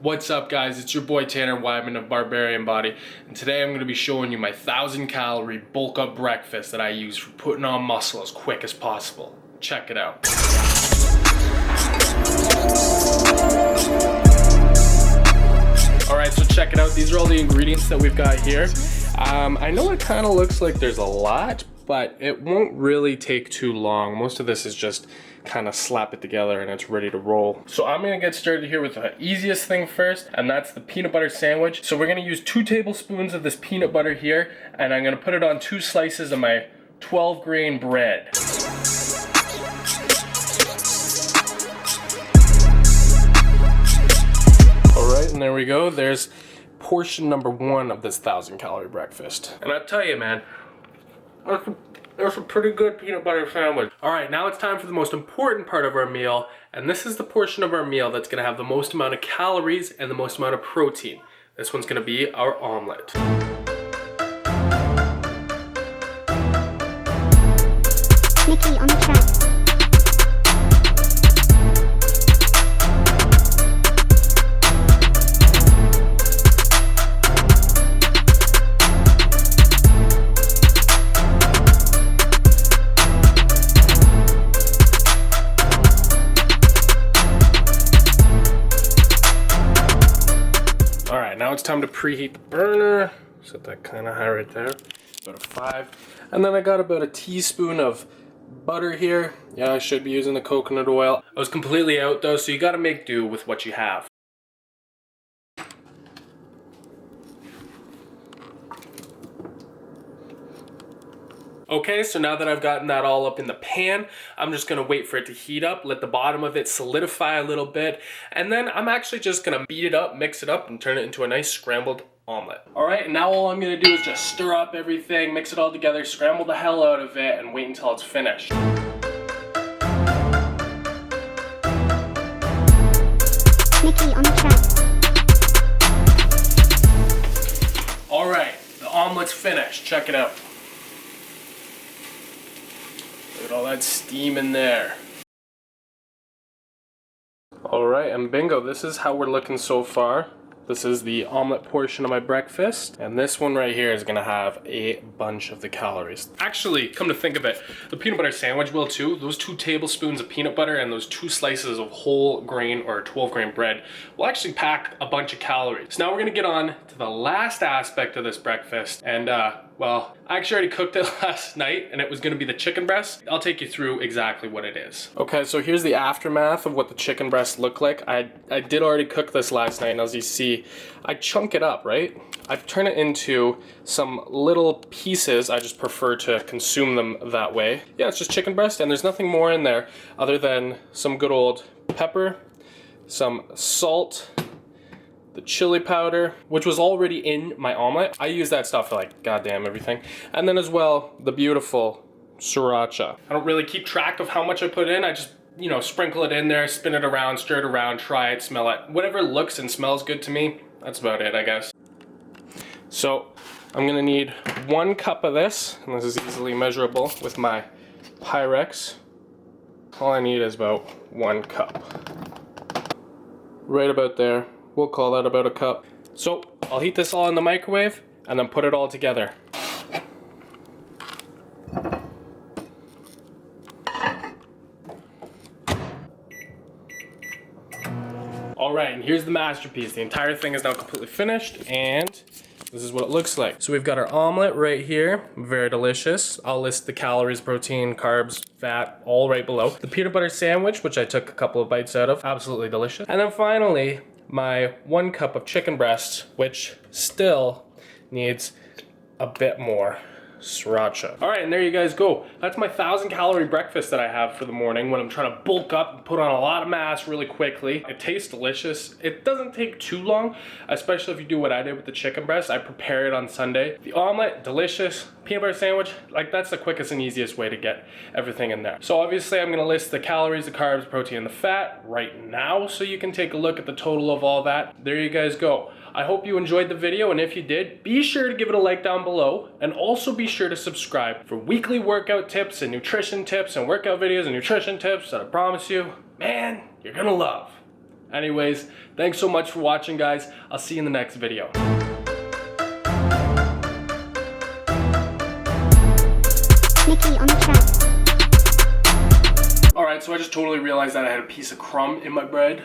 What's up guys, it's your boy Tanner Wyman of Barbarian Body, and today I'm going to be showing you my 1,000 calorie bulk up breakfast that I use for putting on muscle as quick as possible. Check it out. Alright, so check it out. These are all the ingredients that we've got here. I know it kind of looks like there's a lot, but it won't really take too long. Most of this is just kind of slap it together and it's ready to roll. So I'm gonna get started here with the easiest thing first, and that's the peanut butter sandwich. So we're gonna use 2 tablespoons of this peanut butter here, and I'm gonna put it on 2 slices of my 12 grain bread. All right, and there we go. There's portion number 1 of this 1,000 calorie breakfast. And I tell you, man, that's a pretty good peanut butter sandwich. All right, now it's time for the most important part of our meal, and this is the portion of our meal that's gonna have the most amount of calories and the most amount of protein. This one's gonna be our omelet. Mickey on the track. Now it's time to preheat the burner. Set that kind of high right there, about a 5. And then I got about a teaspoon of butter here. Yeah, I should be using the coconut oil. I was completely out though, so you got to make do with what you have. Okay, so now that I've gotten that all up in the pan, I'm just gonna wait for it to heat up, let the bottom of it solidify a little bit, and then I'm actually just gonna beat it up, mix it up, and turn it into a nice scrambled omelet. All right, and now all I'm gonna do is just stir up everything, mix it all together, scramble the hell out of it, and wait until it's finished. Mickey on the track. All right, the omelet's finished. Check it out. Look at all that steam in there. Alright, and bingo, this is how we're looking so far. This is the omelet portion of my breakfast, and this one right here is gonna have a bunch of the calories. Actually, come to think of it, the peanut butter sandwich will too. Those 2 tablespoons of peanut butter and those 2 slices of whole grain or 12 grain bread will actually pack a bunch of calories. So now we're gonna get on to the last aspect of this breakfast, and well, I actually already cooked it last night, and it was gonna be the chicken breast. I'll take you through exactly what it is. Okay, so here's the aftermath of what the chicken breast look like. I did already cook this last night, and as you see, I chunk it up, right? I turn it into some little pieces. I just prefer to consume them that way. Yeah, it's just chicken breast, and there's nothing more in there other than some good old pepper, some salt, the chili powder, which was already in my omelet. I use that stuff for like goddamn everything. And then as well, the beautiful sriracha. I don't really keep track of how much I put in. I just, you know, sprinkle it in there, spin it around, stir it around, try it, smell it. Whatever looks and smells good to me, that's about it, I guess. So I'm gonna need 1 cup of this, and this is easily measurable with my Pyrex. All I need is about 1 cup. Right about there. We'll call that about a cup. So I'll heat this all in the microwave and then put it all together. All right, and here's the masterpiece. The entire thing is now completely finished, and this is what it looks like. So we've got our omelet right here, very delicious. I'll list the calories, protein, carbs, fat, all right below. The peanut butter sandwich, which I took a couple of bites out of, absolutely delicious. And then finally, my 1 cup of chicken breast, which still needs a bit more sriracha. All right, and there you guys go. That's my 1,000 calorie breakfast that I have for the morning when I'm trying to bulk up and put on a lot of mass really quickly. It tastes delicious. It doesn't take too long, especially if you do what I did with the chicken breast. I prepare it on Sunday. The omelet, delicious. Peanut butter sandwich, like that's the quickest and easiest way to get everything in there. So obviously I'm gonna list the calories, the carbs, protein, and the fat right now so you can take a look at the total of all that. There you guys go. I hope you enjoyed the video, and if you did, be sure to give it a like down below, and also be sure to subscribe for weekly workout tips and nutrition tips and workout videos and nutrition tips that I promise you, man, you're gonna love. Anyways, thanks so much for watching, guys. I'll see you in the next video. Mickey on the track. Alright, so I just totally realized that I had a piece of crumb in my bread.